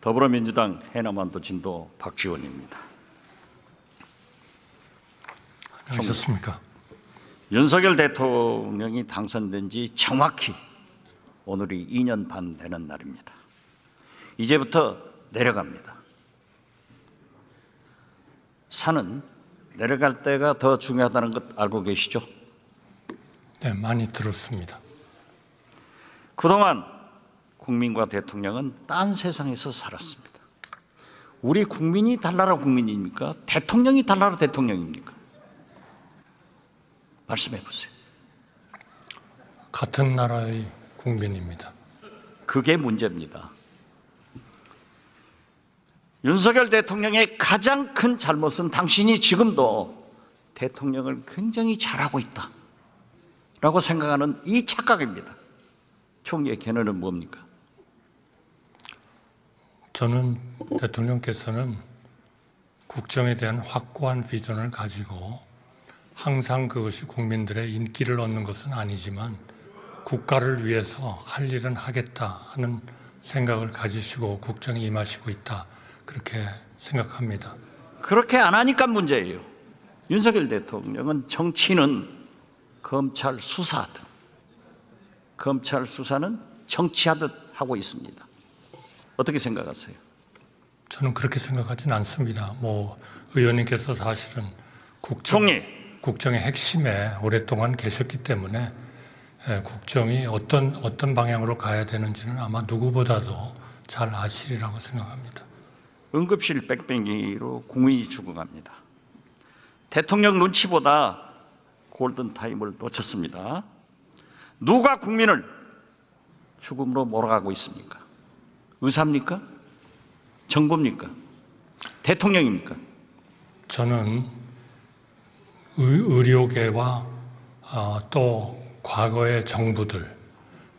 더불어민주당 해남완도 진도 박지원입니다. 안녕하셨습니까? 윤석열 대통령이 당선된 지 정확히 오늘이 2년 반 되는 날입니다. 이제부터 내려갑니다. 산은 내려갈 때가 더 중요하다는 것 알고 계시죠? 네, 많이 들었습니다. 그동안 국민과 대통령은 딴 세상에서 살았습니다. 우리 국민이 달나라 국민입니까? 대통령이 달나라 대통령입니까? 말씀해 보세요. 같은 나라의 국민입니다. 그게 문제입니다. 윤석열 대통령의 가장 큰 잘못은 당신이 지금도 대통령을 굉장히 잘하고 있다라고 생각하는 이 착각입니다. 총리의 견해는 뭡니까? 저는 대통령께서는 국정에 대한 확고한 비전을 가지고 항상 그것이 국민들의 인기를 얻는 것은 아니지만 국가를 위해서 할 일은 하겠다 하는 생각을 가지시고 국정에 임하시고 있다, 그렇게 생각합니다. 그렇게 안 하니까 문제예요. 윤석열 대통령은 정치는 검찰 수사하듯, 검찰 수사는 정치하듯 하고 있습니다. 어떻게 생각하세요? 저는 그렇게 생각하진 않습니다. 의원님께서 사실은 국정의 핵심에 오랫동안 계셨기 때문에 국정이 어떤 방향으로 가야 되는지는 아마 누구보다도 잘 아시리라고 생각합니다. 응급실 뺑뺑이로 국민이 죽어갑니다. 대통령 눈치보다 골든타임을 놓쳤습니다. 누가 국민을 죽음으로 몰아가고 있습니까? 의사입니까? 정부입니까? 대통령입니까? 저는 의료계와 또 과거의 정부들,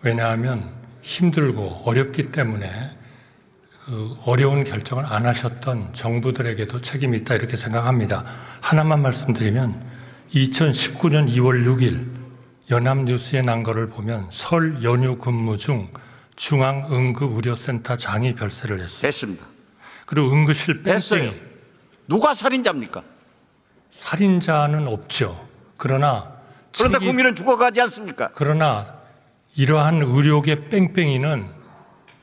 왜냐하면 힘들고 어렵기 때문에 그 어려운 결정을 안 하셨던 정부들에게도 책임이 있다, 이렇게 생각합니다. 하나만 말씀드리면 2019년 2월 6일 연합뉴스에 난 거를 보면 설 연휴 근무 중 중앙응급의료센터 장이 별세를 했어요. 됐습니다. 그리고 응급실 뺑뺑이. 됐어요. 누가 살인자입니까? 살인자는 없죠. 그런데 국민은 죽어가지 않습니까? 그러나 이러한 의료계 뺑뺑이는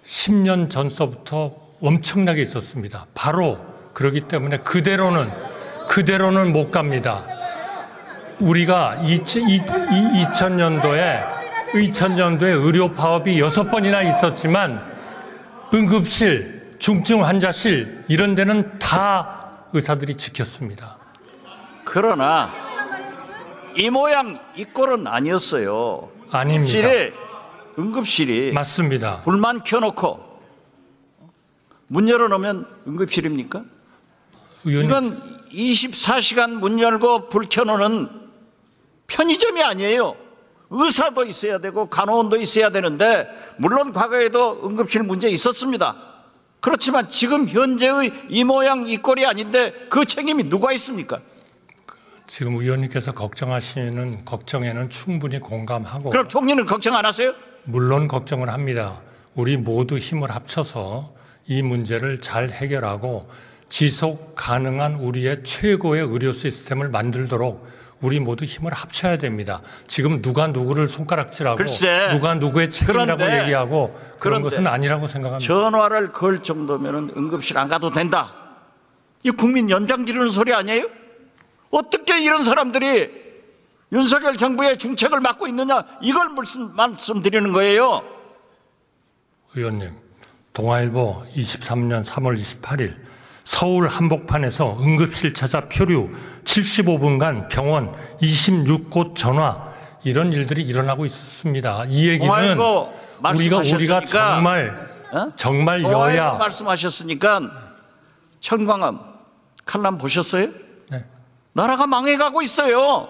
10년 전서부터 엄청나게 있었습니다. 바로 그렇기 때문에 그대로는 못 갑니다. 우리가 2000년도에 의료 파업이 6번이나 있었지만 응급실, 중증 환자실 이런 데는 다 의사들이 지켰습니다. 그러나 이 모양 이 꼴은 아니었어요. 아닙니다. 응급실이 맞습니다. 불만 켜놓고 문 열어놓으면 응급실입니까? 이건 24시간 문 열고 불 켜놓는 편의점이 아니에요. 의사도 있어야 되고 간호원도 있어야 되는데, 물론 과거에도 응급실 문제 있었습니다. 그렇지만 지금 현재의 이 모양 이 꼴이 아닌데 그 책임이 누가 있습니까? 지금 의원님께서 걱정하시는 걱정에는 충분히 공감하고. 그럼 총리는 걱정 안 하세요? 물론 걱정을 합니다. 우리 모두 힘을 합쳐서 이 문제를 잘 해결하고 지속 가능한 우리의 최고의 의료 시스템을 만들도록 우리 모두 힘을 합쳐야 됩니다. 지금 누가 누구를 손가락질하고 누가 누구의 책임이라고 얘기하고 그런 것은 아니라고 생각합니다. 전화를 걸 정도면 응급실 안 가도 된다. 이 국민 연장 지르는 소리 아니에요? 어떻게 이런 사람들이 윤석열 정부의 중책을 맡고 있느냐, 이걸 말씀드리는 거예요. 의원님, 동아일보 23년 3월 28일 서울 한복판에서 응급실 찾아 표류 75분간 병원 26곳 전화, 이런 일들이 일어나고 있었습니다. 이 얘기는 우리가 정말 여야 말씀하셨으니까 천광암 칼럼 보셨어요? 네. 나라가 망해가고 있어요.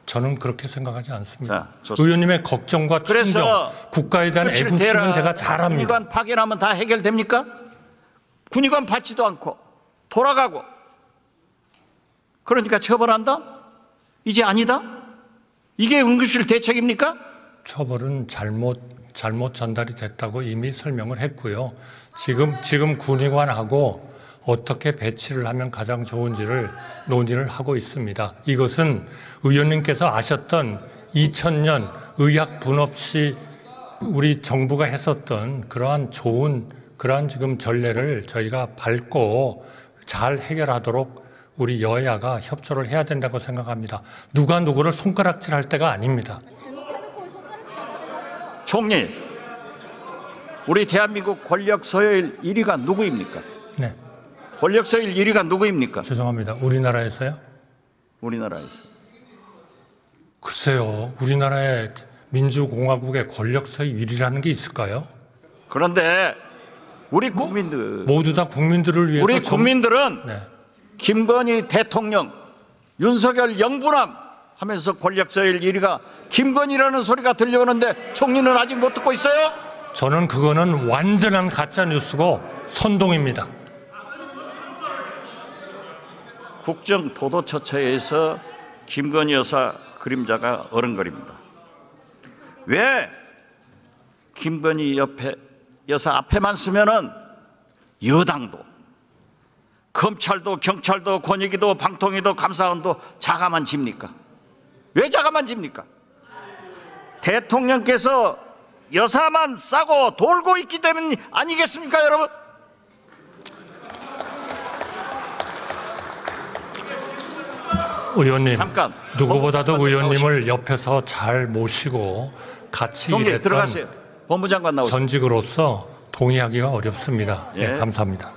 저는 그렇게 생각하지 않습니다. 자, 의원님의 걱정과 충정, 국가에 대한 애국심은 제가 잘 합니다. 군의관 파견하면 다 해결됩니까? 군의관 받지도 않고 돌아가고, 그러니까 처벌한다? 이제 아니다? 이게 응급실 대책입니까? 처벌은 잘못 전달이 됐다고 이미 설명을 했고요. 지금 군의관하고 어떻게 배치를 하면 가장 좋은지를 논의를 하고 있습니다. 이것은 의원님께서 아셨던 2000년 의학 분업 시 우리 정부가 했었던 그러한 지금 전례를 저희가 밟고 잘 해결하도록 우리 여야가 협조를 해야 된다고 생각합니다. 누가 누구를 손가락질할 때가 아닙니다. 총리, 우리 대한민국 권력 서열 1위가 누구입니까? 네. 권력 서열 1위가 누구입니까? 죄송합니다. 우리나라에서요? 우리나라에서. 글쎄요. 우리나라의 민주공화국의 권력 서열 1위라는 게 있을까요? 그런데 우리 국민들, 모두 다 국민들을 위해서 우리 국민들은 네. 김건희 대통령, 윤석열 영부남 하면서 권력 서열 1위가 김건희라는 소리가 들려오는데 총리는 아직 못 듣고 있어요? 저는 그거는 완전한 가짜 뉴스고 선동입니다. 국정 도도처처에서 김건희 여사 그림자가 어른거립니다. 왜 김건희 여사 앞에만 쓰면은 여당도, 검찰도, 경찰도, 권익위도, 방통위도, 감사원도 자가만 집니까? 왜 자가만 집니까? 대통령께서 여사만 싸고 돌고 있기 때문 아니겠습니까, 여러분? 의원님, 잠깐. 누구보다도 의원님을 옆에서 잘 모시고 같이 총리 일했던 들어가세요. 법무장관 나오세요. 전직으로서 동의하기가 어렵습니다. 예. 네, 감사합니다.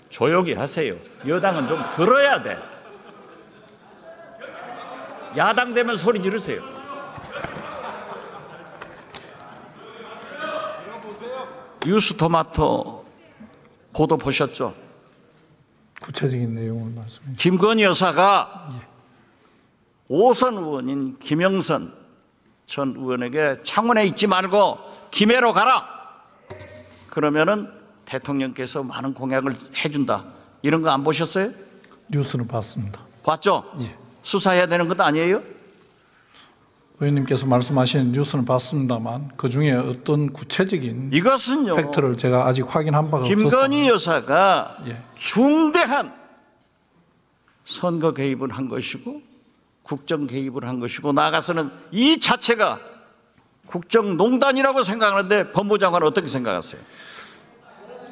조용히 하세요. 여당은 좀 들어야 돼. 야당 되면 소리 지르세요. 뉴스토마토 보도 보셨죠? 구체적인 내용을 말씀해 주시죠. 김건희 여사가 오선 의원인 김영선 전 의원에게 창원에 있지 말고 김해로 가라. 그러면은 대통령께서 많은 공약을 해준다. 이런 거 안 보셨어요? 뉴스는 봤습니다. 봤죠? 예. 수사해야 되는 것 아니에요? 의원님께서 말씀하시는 뉴스는 봤습니다만 그 중에 어떤 구체적인 이것은요, 팩트를 제가 아직 확인한 바가 김건희 여사가 예. 중대한 선거 개입을 한 것이고 국정 개입을 한 것이고 나아가서는 이 자체가 국정농단이라고 생각하는데 법무장관은 어떻게 생각하세요?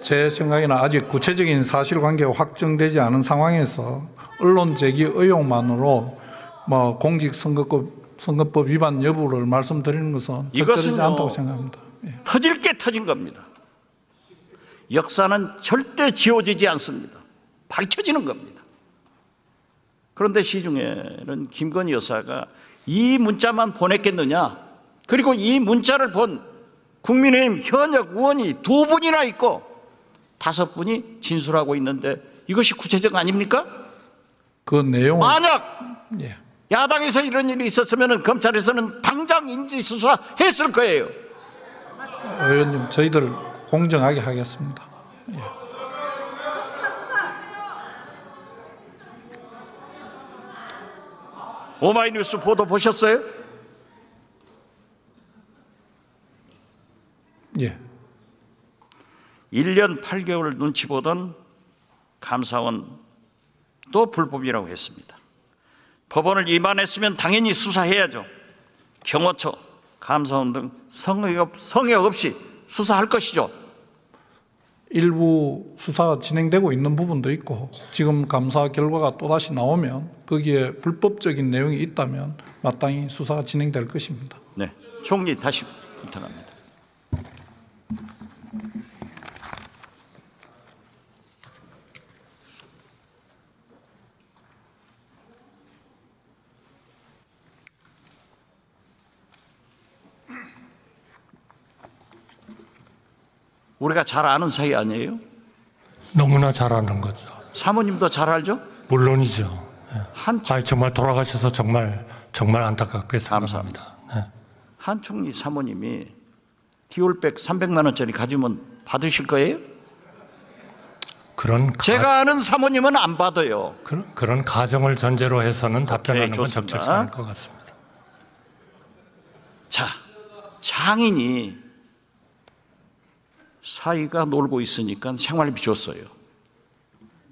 제 생각에는 아직 구체적인 사실관계가 확정되지 않은 상황에서 언론 제기 의혹만으로 뭐 공직선거법 위반 여부를 말씀드리는 것은 적절하지 이것은요, 않다고 생각합니다. 예. 터질 게 터진 겁니다. 역사는 절대 지워지지 않습니다. 밝혀지는 겁니다. 그런데 시중에는 김건희 여사가 이 문자만 보냈겠느냐, 그리고 이 문자를 본 국민의힘 현역 의원이 2분이나 있고 5분이 진술하고 있는데 이것이 구체적 아닙니까? 그 내용을 만약 예. 야당에서 이런 일이 있었으면 검찰에서는 당장 인지수사했을 거예요. 의원님, 저희들 공정하게 하겠습니다. 예. 오마이뉴스 보도 보셨어요? 예. 1년 8개월 눈치 보던 감사원도 불법이라고 했습니다. 법원을 위반했으면 당연히 수사해야죠. 경호처, 감사원 등 성역 없이 수사할 것이죠. 일부 수사가 진행되고 있는 부분도 있고 지금 감사 결과가 또다시 나오면 거기에 불법적인 내용이 있다면 마땅히 수사가 진행될 것입니다. 네, 총리 다시 부탁합니다. 우리가 잘 아는 사이 아니에요? 너무나 잘 아는 거죠. 사모님도 잘 알죠? 물론이죠. 예. 한 정말 돌아가셔서 정말 안타깝게 생각합니다. 네. 한 총리 사모님이 디올백 300만 원짜리 가지면 받으실 거예요? 제가 아는 사모님은 안 받아요. 그런 가정을 전제로 해서는 답변하는 건 좋습니다. 적절치 않을 것 같습니다. 자, 장인이 사위가 놀고 있으니까 생활비 줬어요.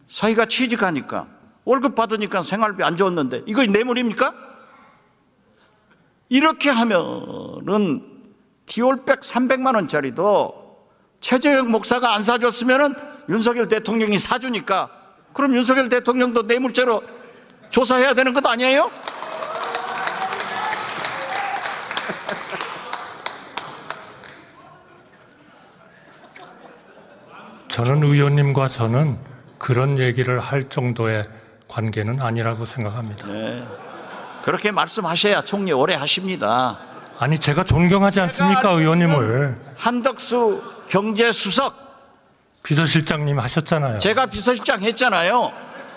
사위가 취직하니까 월급 받으니까 생활비 안 줬는데 이거 뇌물입니까? 이렇게 하면은 디올백 300만 원짜리도 최재형 목사가 안 사줬으면은 윤석열 대통령이 사주니까 그럼 윤석열 대통령도 뇌물죄로 조사해야 되는 것 아니에요? 저는 의원님과 저는 그런 얘기를 할 정도의 관계는 아니라고 생각합니다. 네. 그렇게 말씀하셔야 총리 오래 하십니다. 아니 제가 존경하지 않습니까 의원님을. 한덕수 경제수석 비서실장님 하셨잖아요. 제가 비서실장 했잖아요.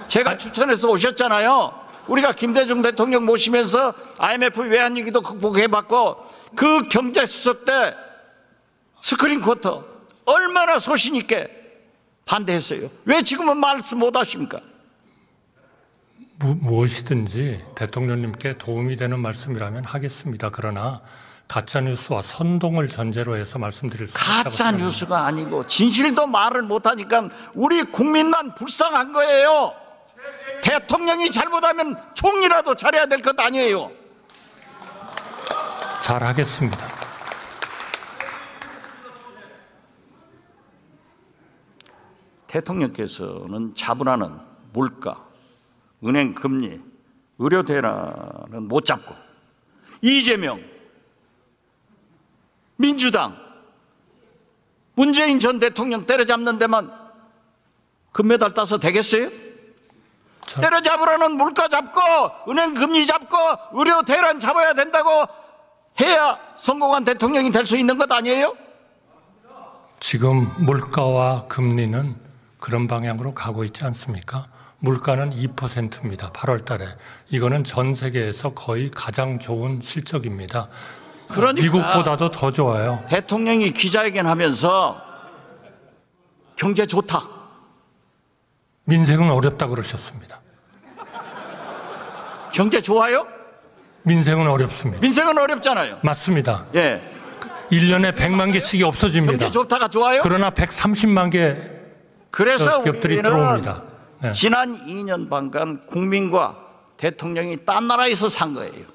제가 추천해서 오셨잖아요. 우리가 김대중 대통령 모시면서 IMF 외환위기도 극복해봤고 그 경제수석 때 스크린 쿼터 얼마나 소신 있게 반대했어요. 왜 지금은 말씀 못 하십니까? 무엇이든지 대통령님께 도움이 되는 말씀이라면 하겠습니다. 그러나 가짜뉴스와 선동을 전제로 해서 말씀드릴 수 있다고 가짜 뉴스가 아니고 진실도 말을 못하니까 우리 국민만 불쌍한 거예요. 대통령이 잘못하면 총리라도 잘해야 될 것 아니에요. 잘하겠습니다. 대통령께서는 자본하는 물가, 은행 금리, 의료 대란은 못 잡고 이재명, 민주당, 문재인 전 대통령 때려잡는 데만 금메달 따서 되겠어요? 때려잡으라는 물가 잡고 은행 금리 잡고 의료 대란 잡아야 된다고 해야 성공한 대통령이 될 수 있는 것 아니에요? 지금 물가와 금리는 그런 방향으로 가고 있지 않습니까? 물가는 2%입니다. 8월 달에. 이거는 전 세계에서 거의 가장 좋은 실적입니다. 그러니까 미국보다도 더 좋아요. 대통령이 기자회견 하면서 경제 좋다. 민생은 어렵다 그러셨습니다. 경제 좋아요? 민생은 어렵습니다. 민생은 어렵잖아요. 맞습니다. 예. 1년에 100만 개씩이 없어집니다. 경제 좋다가 좋아요? 그러나 130만 개 그래서 기업들이 우리는 들어옵니다. 네. 지난 2년 반간 국민과 대통령이 딴 나라에서 산 거예요.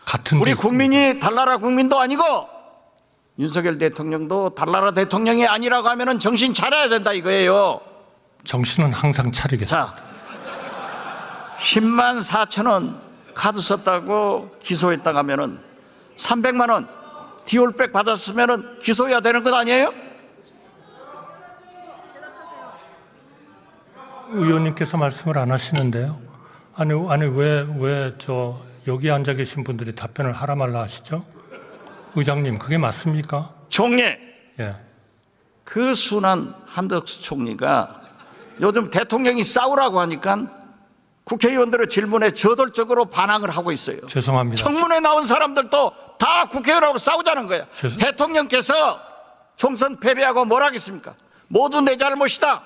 같은 우리 데 국민이 달나라 국민도 아니고 윤석열 대통령도 달나라 대통령이 아니라고 하면 정신 차려야 된다 이거예요. 정신은 항상 차리겠습니다. 자, 10만 4천 원 카드 썼다고 기소했다고 하면은 300만 원 디올백 받았으면은 기소해야 되는 것 아니에요? 의원님께서 말씀을 안 하시는데요. 아니 왜 여기 앉아 계신 분들이 답변을 하라 말라 하시죠? 의장님, 그게 맞습니까? 총리, 예. 그 순한 한덕수 총리가 요즘 대통령이 싸우라고 하니까 국회의원들의 질문에 저돌적으로 반항을 하고 있어요. 죄송합니다. 청문회 나온 사람들도 다 국회의원하고 싸우자는 거야. 대통령께서 총선 패배하고 뭘 하겠습니까? 모두 내 잘못이다.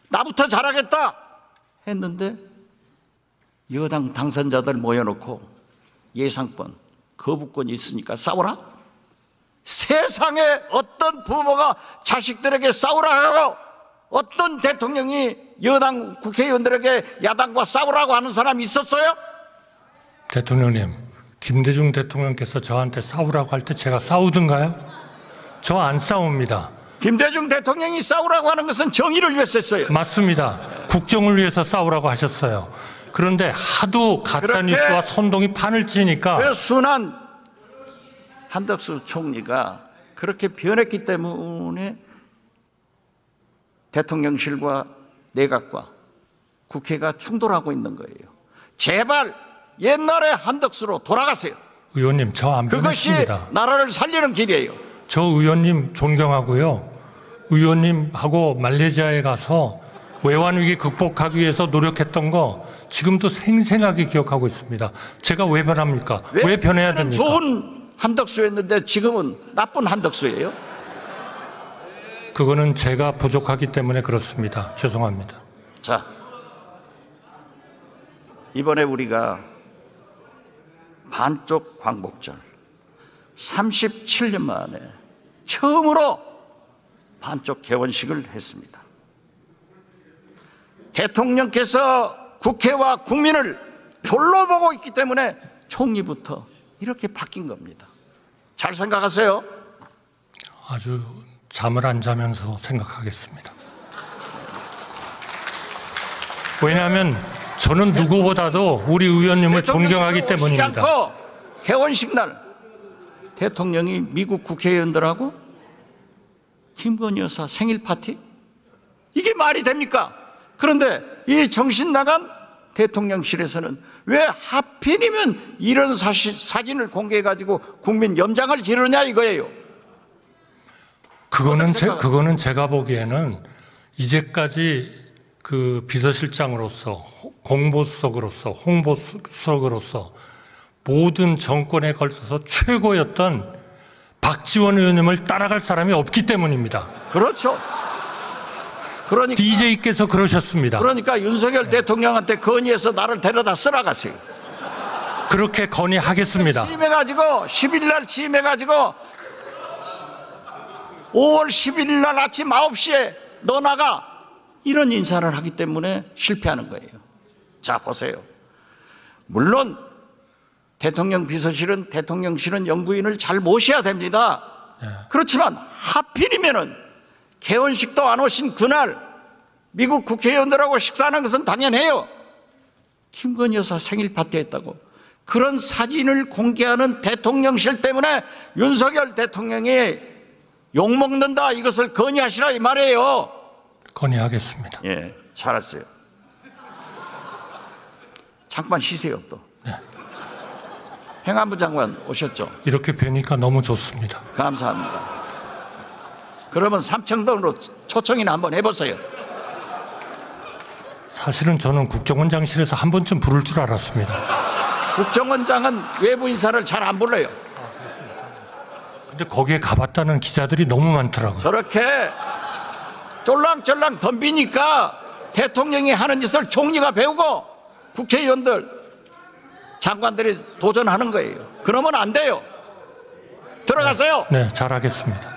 나부터 잘하겠다. 했는데 여당 당선자들 모여놓고 예상권, 거부권이 있으니까 싸우라? 세상에 어떤 부모가 자식들에게 싸우라 하고 어떤 대통령이 여당 국회의원들에게 야당과 싸우라고 하는 사람이 있었어요? 대통령님, 김대중 대통령께서 저한테 싸우라고 할 때 제가 싸우던가요? 저 안 싸웁니다. 김대중 대통령이 싸우라고 하는 것은 정의를 위해서 했어요. 맞습니다. 국정을 위해서 싸우라고 하셨어요. 그런데 하도 가짜뉴스와 선동이 판을 치니까 그 순한 한덕수 총리가 그렇게 변했기 때문에 대통령실과 내각과 국회가 충돌하고 있는 거예요. 제발 옛날의 한덕수로 돌아가세요. 의원님, 저 안 그것이 변했습니다. 나라를 살리는 길이에요. 저 의원님 존경하고요. 의원님하고 말레이시아에 가서 외환위기 극복하기 위해서 노력했던 거 지금도 생생하게 기억하고 있습니다. 제가 왜 변합니까? 왜 변해야 됩니까? 좋은 한덕수였는데 지금은 나쁜 한덕수예요. 그거는 제가 부족하기 때문에 그렇습니다. 죄송합니다. 자, 이번에 우리가 반쪽 광복절 37년 만에 처음으로 반쪽 개원식을 했습니다. 대통령께서 국회와 국민을 졸로 보고 있기 때문에 총리부터 이렇게 바뀐 겁니다. 잘 생각하세요. 아주 잠을 안 자면서 생각하겠습니다. 왜냐하면 저는 누구보다도 우리 의원님을 존경하기 때문입니다. 않고 개원식 날 대통령이 미국 국회의원들하고 김건희 여사 생일 파티? 이게 말이 됩니까? 그런데 이 정신 나간 대통령실에서는 왜 하필이면 이런 사진을 공개해가지고 국민 염장을 지르냐 이거예요. 그거는 제가 보기에는 이제까지 그 비서실장으로서 공보수석으로서 홍보수석으로서 모든 정권에 걸쳐서 최고였던 박지원 의원님을 따라갈 사람이 없기 때문입니다. 그렇죠. 그러니까 DJ께서 그러셨습니다. 그러니까 윤석열 대통령한테 건의해서 나를 데려다 쓰라가세요. 그렇게 건의하겠습니다. 취임해가지고 10일 날 취임해가지고 5월 11일 날 아침 9시에 너 나가 이런 인사를 하기 때문에 실패하는 거예요. 자 보세요. 물론 대통령 비서실은 대통령실은 영부인을 잘 모셔야 됩니다. 그렇지만 하필이면은 개원식도 안 오신 그날 미국 국회의원들하고 식사하는 것은 당연해요. 김건희 여사 생일 파티 했다고 그런 사진을 공개하는 대통령실 때문에 윤석열 대통령이 욕먹는다 이것을 건의하시라 이 말이에요. 건의하겠습니다. 예, 잘했어요. 잠깐 쉬세요 또. 네. 행안부 장관 오셨죠? 이렇게 뵈니까 너무 좋습니다. 감사합니다. 그러면 삼청동으로 초청이나 한번 해보세요. 사실은 저는 국정원장실에서 한 번쯤 부를 줄 알았습니다. 국정원장은 외부 인사를 잘 안 불러요. 근데 거기에 가봤다는 기자들이 너무 많더라고요. 저렇게 쫄랑쫄랑 덤비니까 대통령이 하는 짓을 총리가 배우고 국회의원들, 장관들이 도전하는 거예요. 그러면 안 돼요. 들어가세요. 네, 잘하겠습니다.